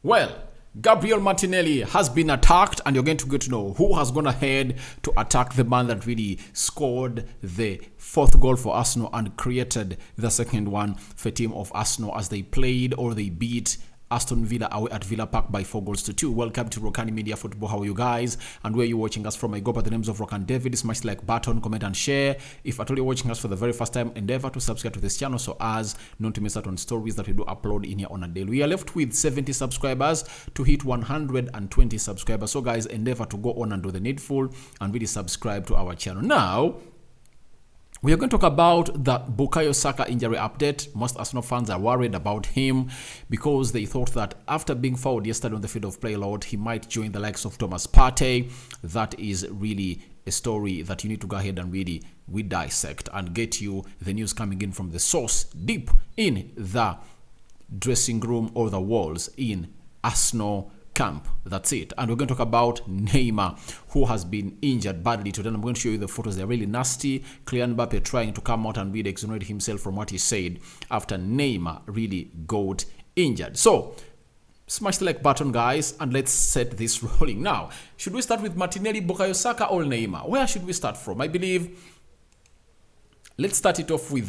Well, Gabriel Martinelli has been attacked, and you're going to get to know who has gone ahead to attack the man that really scored the fourth goal for Arsenal and created the second one for the team of Arsenal as they played or they beat Aston Villa away at Villa Park by 4-2. Welcome to Rokani Media Football. How are you guys? And where are you watching us from? I go by the names of Rokani David. Smash the like button, comment and share. If at all you're watching us for the very first time, endeavor to subscribe to this channel so as not to miss out on stories that we do upload in here on a daily. We are left with 70 subscribers to hit 120 subscribers. So guys, endeavor to go on and do the needful and really subscribe to our channel. Now, we are going to talk about the Bukayo Saka injury update. Most Arsenal fans are worried about him because they thought that after being fouled yesterday on the field of play a lot, he might join the likes of Thomas Partey. That is really a story that you need to go ahead and really dissect and get you the news coming in from the source deep in the dressing room or the walls in Arsenal camp. That's it. And we're going to talk about Neymar, who has been injured badly today. I'm going to show you the photos. They're really nasty. Kylian Mbappe trying to come out and really exonerate himself from what he said after Neymar really got injured. So smash the like button, guys, and let's set this rolling. Now, should we start with Martinelli, Bukayo Saka, or Neymar? Where should we start from? I believe let's start it off with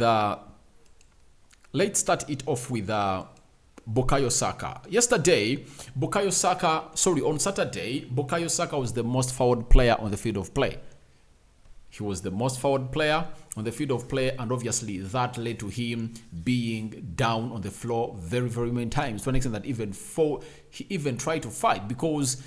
Bukayo Saka. On Saturday, Bukayo Saka was the most fouled player on the field of play. He was the most fouled player on the field of play, and obviously that led to him being down on the floor very, very many times, to an extent that he even tried to fight because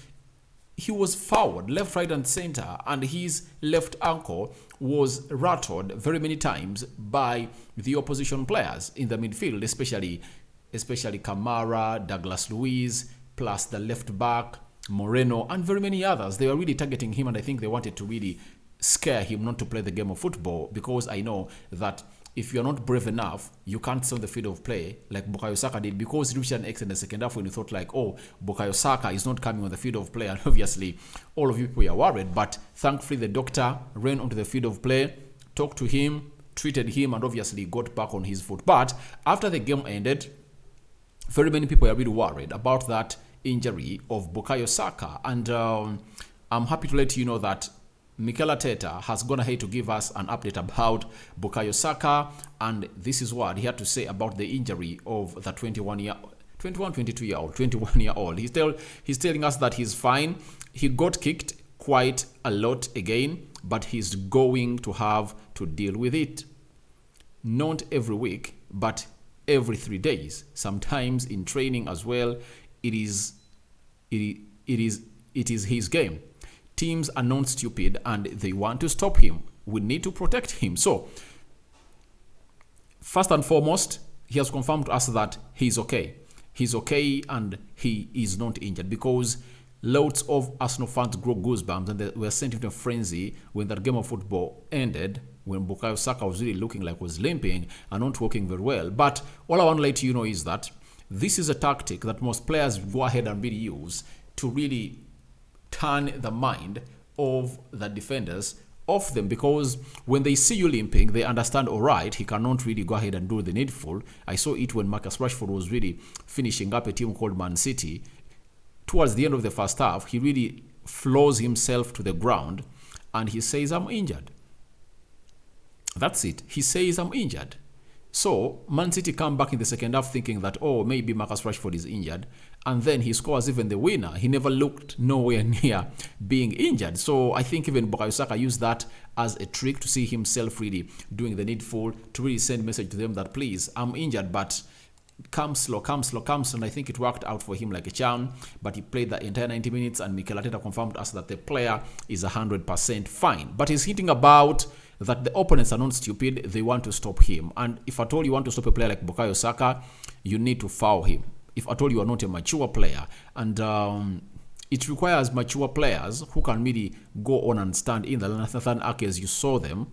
he was fouled left, right, and center, and his left ankle was rattled very many times by the opposition players in the midfield, especially Kamara, Douglas Luiz, plus the left back, Moreno, and very many others. They were really targeting him, and I think they wanted to really scare him not to play the game of football, because I know that if you're not brave enough, you can't stay on the field of play like Bukayo Saka did, because he reached an X in the second half when you thought like, oh, Bukayo Saka is not coming on the field of play, and obviously all of you were worried, but thankfully the doctor ran onto the field of play, talked to him, treated him, and obviously got back on his foot. But after the game ended, very many people are really worried about that injury of Bukayo Saka, and I'm happy to let you know that Mikel Arteta has gone ahead to give us an update about Bukayo Saka, and this is what he had to say about the injury of the 21-year-old. He's telling us that he's fine. He got kicked quite a lot again, but he's going to have to deal with it. Not every week, but every 3 days, sometimes in training as well. It is his game. Teams are not stupid and they want to stop him. We need to protect him. So first and foremost, he has confirmed to us that he's okay. He's okay and he is not injured, because lots of Arsenal fans grew goosebumps and they were sent into a frenzy when that game of football ended, when Bukayo Saka was really looking like was limping and not working very well. But all I want to let you know is that this is a tactic that most players go ahead and really use to really turn the mind of the defenders off them, because when they see you limping, they understand, all right, he cannot really go ahead and do the needful. I saw it when Marcus Rashford was really finishing up a team called Man City. Towards the end of the first half, he really floors himself to the ground and he says, I'm injured. That's it. He says, I'm injured. So Man City come back in the second half thinking that, oh, maybe Marcus Rashford is injured. And then he scores even the winner. He never looked nowhere near being injured. So I think even Bukayo Saka used that as a trick to see himself really doing the needful, to really send a message to them that, please, I'm injured, but come slow. And I think it worked out for him like a charm. But he played the entire 90 minutes, and Mikel Arteta confirmed to us that the player is 100% fine. But he's hinting about that the opponents are not stupid. They want to stop him. And if at all you want to stop a player like Bukayo Saka, you need to foul him. If at all you are not a mature player. And it requires mature players who can really go on and stand in. The Nathan Ake, you saw them,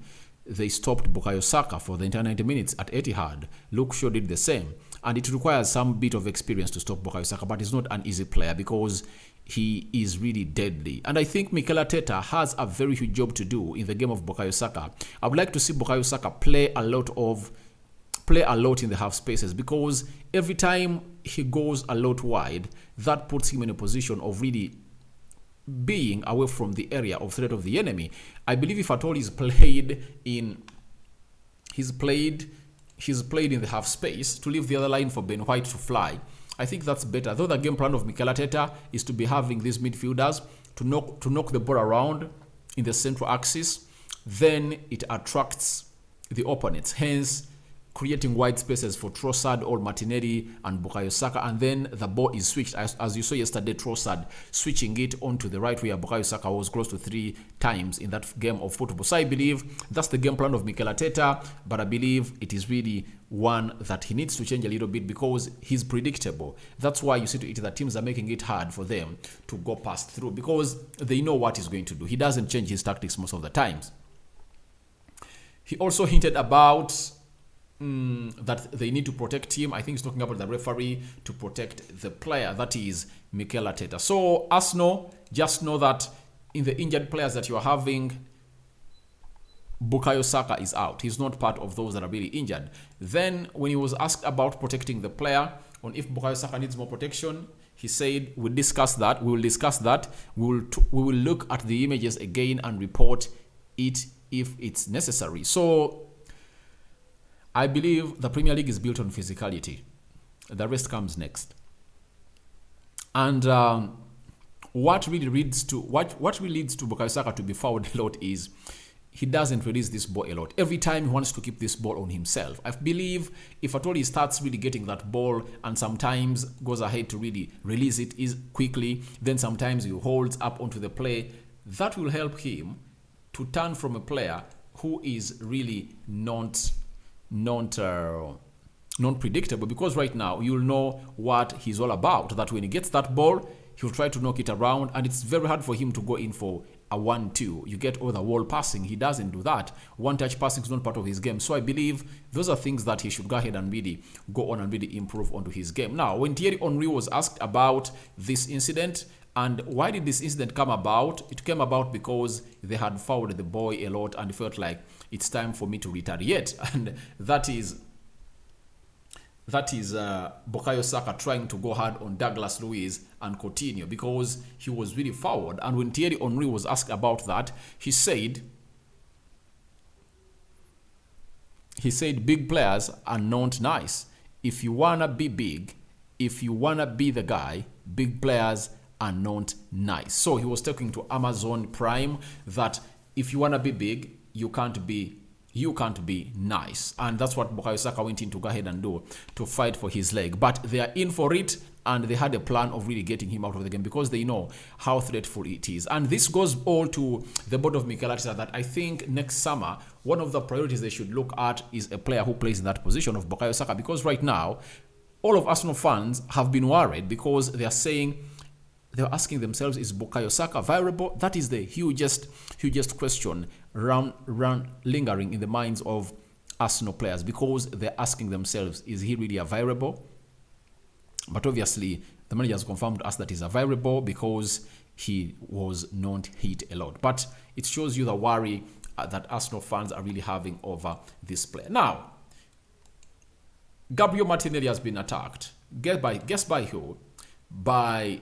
they stopped Bukayo Saka for the entire 90 minutes at Etihad. Luke Shaw did the same. And it requires some bit of experience to stop Bukayo Saka, but he's not an easy player because he is really deadly. And I think Mikel Arteta has a very huge job to do in the game of Bukayo Saka. I would like to see Bukayo Saka play a lot of play a lot in the half spaces, because every time he goes a lot wide, that puts him in a position of really being away from the area of threat of the enemy. I believe if at all he's played in the half space to leave the other line for Ben White to fly, I think that's better. Though the game plan of Mikel Arteta is to be having these midfielders to knock the ball around in the central axis, then it attracts the opponents, hence creating wide spaces for Trossard or Martinelli and Bukayo Saka, and then the ball is switched. As you saw yesterday, Trossard switching it onto the right where Bukayo Saka was close to 3 times in that game of football. So I believe that's the game plan of Mikel Arteta, but I believe it is really one that he needs to change a little bit because he's predictable. That's why you see to it that teams are making it hard for them to go past through, because they know what he's going to do. He doesn't change his tactics most of the times. He also hinted about that they need to protect him. I think he's talking about the referee to protect the player. That is Mikel Arteta. So Arsenal, just know that in the injured players that you are having, Bukayo Saka is out. He's not part of those that are really injured. Then when he was asked about protecting the player, on if Bukayo Saka needs more protection, he said, we'll discuss that. We will discuss that. We will look at the images again and report it if it's necessary. So I believe the Premier League is built on physicality. The rest comes next. And what really leads to Bukayo Saka to be fouled a lot is he doesn't release this ball a lot. Every time he wants to keep this ball on himself. I believe if at all he starts really getting that ball and sometimes goes ahead to really release it quickly, then sometimes he holds up onto the play, that will help him to turn from a player who is really non-predictable, because right now you'll know what he's all about, that when he gets that ball he'll try to knock it around, and it's very hard for him to go in for a 1-2. You get all the wall passing. He doesn't do that. One-touch passing is not part of his game. So I believe those are things that he should go ahead and really go on and really improve onto his game. Now, when Thierry Henry was asked about this incident and why did this incident come about, it came about because they had fouled the boy a lot and felt like it's time for me to retaliate. And that is Bukayo Saka trying to go hard on Douglas Luiz and Coutinho because he was really forward. And when Thierry Henry was asked about that, he said big players are not nice. If you wanna be big, if you wanna be the guy, big players are not nice. So he was talking to Amazon Prime that if you wanna be big, you can't be nice. And that's what Bukayo Saka went in to go ahead and do, to fight for his leg. But they are in for it, and they had a plan of really getting him out of the game because they know how threatful it is. And this goes all to the board of Mikel Arteta, that I think next summer, one of the priorities they should look at is a player who plays in that position of Bukayo Saka, because right now, all of Arsenal fans have been worried because they are saying, they're asking themselves, is Bukayo Saka viable? That is the hugest question lingering in the minds of Arsenal players, because they're asking themselves, is he really a viable? But obviously, the manager has confirmed to us that he's a viable because he was not hit a lot. But it shows you the worry that Arsenal fans are really having over this player. Now, Gabriel Martinelli has been attacked. Guess by who? By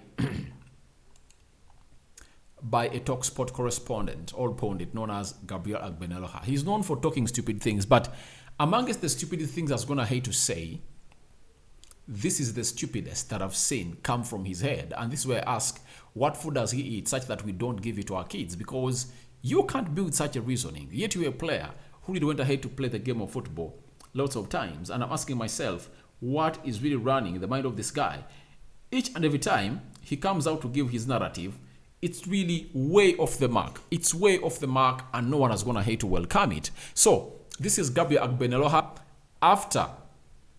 a TalkSport correspondent, or pundit, known as Gabriel Martinelli. He's known for talking stupid things, but amongst the stupid things I was going to hate to say, this is the stupidest that I've seen come from his head. And this is where I ask, what food does he eat such that we don't give it to our kids? Because you can't build such a reasoning. Yet you're a player who really went ahead to play the game of football lots of times. And I'm asking myself, what is really running in the mind of this guy? Each and every time he comes out to give his narrative, it's really way off the mark. It's way off the mark, and no one is going to hate to welcome it. So, this is Gabriel Martinelli after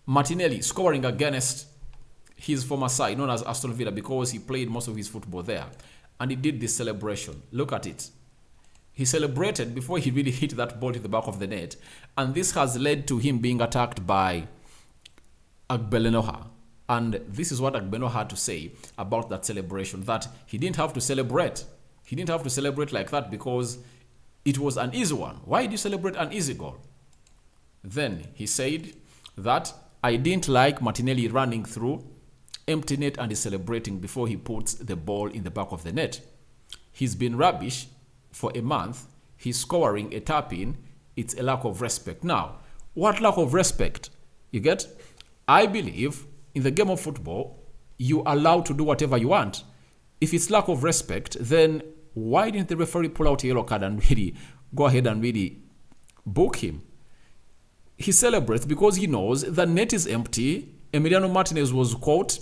Martinelli scoring against his former side, known as Aston Villa, because he played most of his football there. And he did this celebration. Look at it. He celebrated before he really hit that ball to the back of the net. And this has led to him being attacked by Martinelli. And this is what Martinelli had to say about that celebration, that he didn't have to celebrate. He didn't have to celebrate like that because it was an easy one. Why did you celebrate an easy goal? Then he said, that I didn't like Martinelli running through empty net and is celebrating before he puts the ball in the back of the net. He's been rubbish for a month. He's scoring a tap-in. It's a lack of respect. Now, what lack of respect? You get? I believe in the game of football, you are allowed to do whatever you want. If it's lack of respect, then why didn't the referee pull out a yellow card and really go ahead and really book him? He celebrates because he knows the net is empty. Emiliano Martinez was caught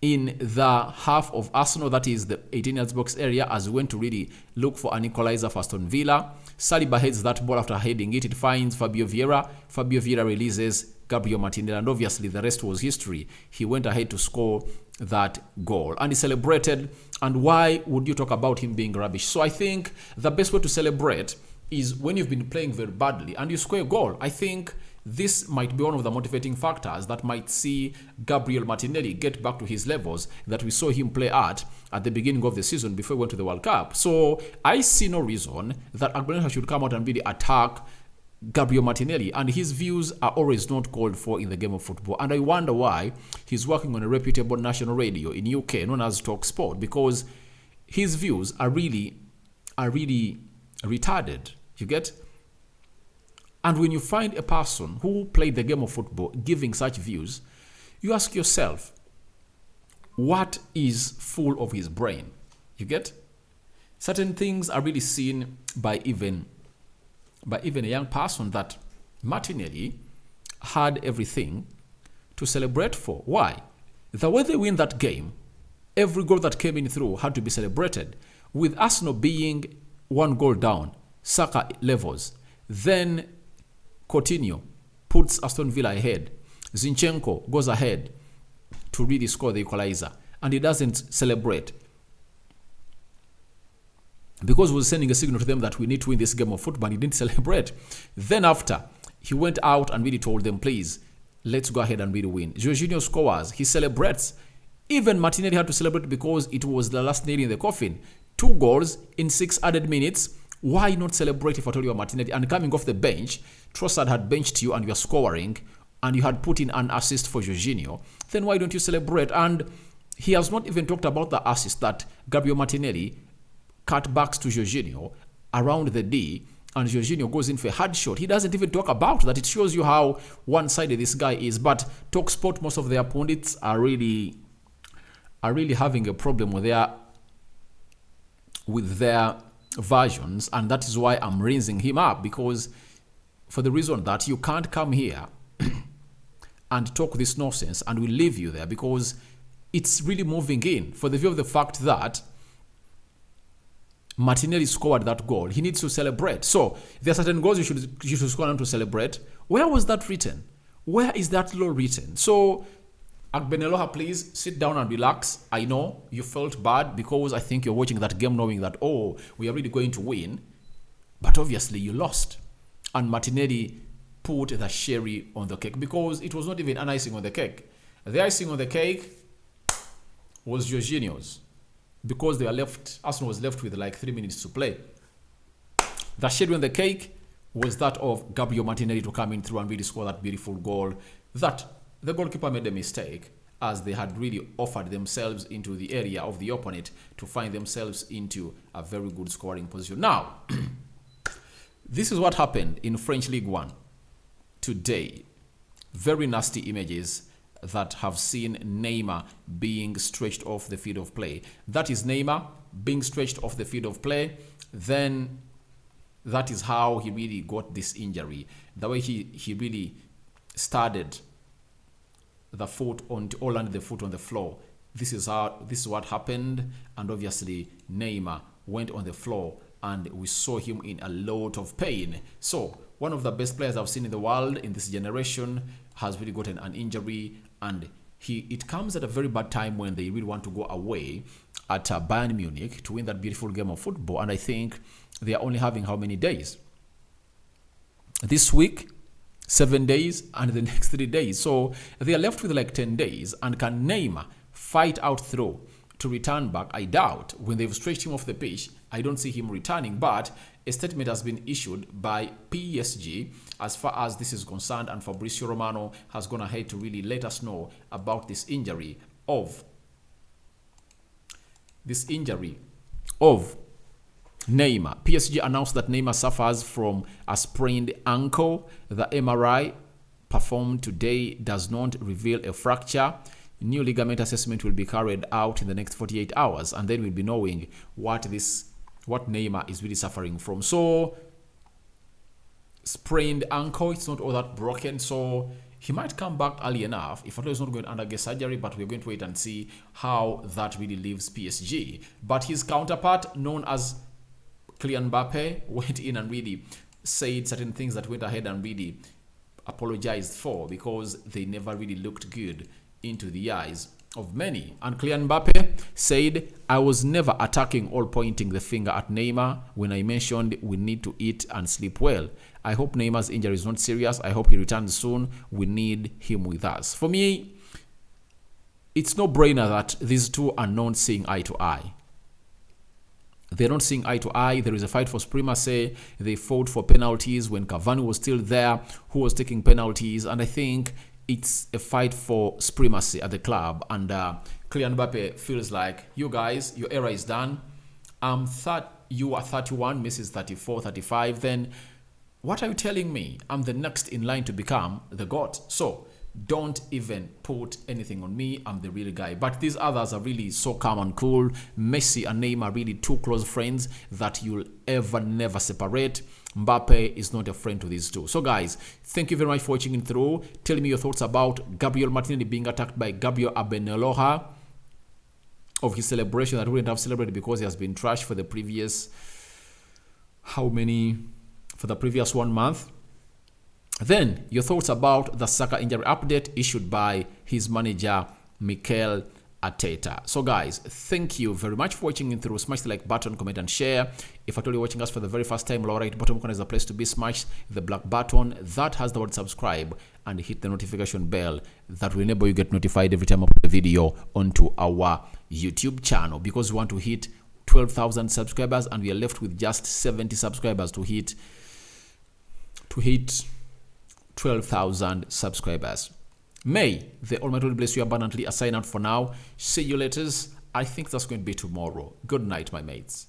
in the half of Arsenal, that is the 18 yards box area, as we went to really look for an equalizer for Aston Villa. Saliba heads that ball after heading it. It finds Fabio Vieira. Fabio Vieira releases Gabriel Martinelli, and obviously the rest was history. He went ahead to score that goal, and he celebrated. And why would you talk about him being rubbish? So I think the best way to celebrate is when you've been playing very badly and you score a goal. I think this might be one of the motivating factors that might see Gabriel Martinelli get back to his levels that we saw him play at the beginning of the season before he went to the World Cup. So I see no reason that Agbonesa should come out and really attack Gabriel Martinelli, and his views are always not called for in the game of football. And I wonder why he's working on a reputable national radio in UK known as Talk Sport, because his views are really retarded. You get? And when you find a person who played the game of football giving such views, you ask yourself, what is full of his brain? You get? Certain things are really seen by even a young person that Martinelli had everything to celebrate for. Why? The way they win that game, every goal that came in through had to be celebrated. With Arsenal being 1 goal down, Saka levels. Then Coutinho puts Aston Villa ahead. Zinchenko goes ahead to really score the equalizer, and he doesn't celebrate because he was sending a signal to them that we need to win this game of football, and he didn't celebrate. Then after, he went out and really told them, please, let's go ahead and really win. Jorginho scores. He celebrates. Even Martinelli had to celebrate because it was the last nail in the coffin. 2 goals in 6 added minutes. Why not celebrate if I told you Martinelli? And coming off the bench, Trossard had benched you and you are scoring, and you had put in an assist for Jorginho. Then why don't you celebrate? And he has not even talked about the assist that Gabriel Martinelli cut backs to Jorginho around the D, and Jorginho goes in for a hard shot. He doesn't even talk about that. It shows you how one-sided this guy is. But TalkSport, most of their pundits are really having a problem with their versions, and that is why I'm raising him up, because for the reason that you can't come here and talk this nonsense and we'll leave you there, because it's really moving in for the view of the fact that Martinelli scored that goal. He needs to celebrate. So there are certain goals you should score and to celebrate. Where was that written? Where is that law written? So Agbeneloha, please sit down and relax. I know you felt bad because I think you're watching that game knowing that, oh, we are really going to win. But obviously you lost. And Martinelli put the cherry on the cake, because it was not even an icing on the cake. The icing on the cake was Jorginho's, because Arsenal was left with like 3 minutes to play. The cherry on the cake was that of Gabriel Martinelli to come in through and really score that beautiful goal. That the goalkeeper made a mistake, as they had really offered themselves into the area of the opponent to find themselves into a very good scoring position. Now, this is what happened in French League One today. Very nasty images that have seen Neymar being stretched off the field of play. That is Neymar being stretched off the field of play. Then that is how he really got this injury. The way he really started the foot on, or landed the foot on the floor. This is what happened, and obviously Neymar went on the floor and we saw him in a lot of pain. So one of the best players I've seen in the world in this generation has really gotten an injury, and it comes at a very bad time when they really want to go away at Bayern Munich to win that beautiful game of football. And I think they are only having how many days? This week, 7 days, and the next 3 days. So they are left with like 10 days. And can Neymar fight out through to return back, I doubt. When they've stretched him off the pitch, I don't see him returning. But a statement has been issued by PSG as far as this is concerned, and Fabrizio Romano has gone ahead to really let us know about this injury of Neymar. PSG announced that Neymar suffers from a sprained ankle. The MRI performed today does not reveal a fracture. New ligament assessment will be carried out in the next 48 hours, and then we'll be knowing what Neymar is really suffering from. So, sprained ankle, it's not all that broken, so he might come back early enough. If at all, he's not going to undergo surgery, but we're going to wait and see how that really leaves PSG. But his counterpart, known as Kylian Mbappe, went in and really said certain things that went ahead and really apologized for, because they never really looked good into the eyes of many. And Kylian Mbappe said, I was never attacking or pointing the finger at Neymar when I mentioned we need to eat and sleep well. I hope Neymar's injury is not serious. I hope he returns soon. We need him with us. For me, it's no brainer that these two are not seeing eye to eye. They're not seeing eye to eye. There is a fight for supremacy. They fought for penalties when Cavani was still there, who was taking penalties. And I think it's a fight for supremacy at the club. And Kylian Mbappe feels like, you guys, your era is done. You are 31, Messi is 34, 35. Then what are you telling me? I'm the next in line to become the GOAT. So don't even put anything on me. I'm the real guy. But these others are really so calm and cool. Messi and Neymar are really two close friends that you'll never separate. Mbappe is not a friend to these two. So guys, thank you very much for watching it through. Tell me your thoughts about Gabriel Martinelli being attacked by Gabriel Arbeloa, of his celebration that we wouldn't have celebrated because he has been trashed for the previous, for the previous 1 month. Then your thoughts about the Saka injury update issued by his manager Mikel Arteta. So guys, thank you very much for watching in through. Smash the like button, comment and share. If at all you're watching us for the very first time, lower right bottom corner is the place to be. Smash the black button that has the word subscribe and hit the notification bell that will enable you get notified every time I put a video onto our YouTube channel, because we want to hit 12,000 subscribers and we are left with just 70 subscribers to hit 12,000 subscribers. May the Almighty bless you abundantly. I sign out for now. See you later. I think that's going to be tomorrow. Good night, my mates.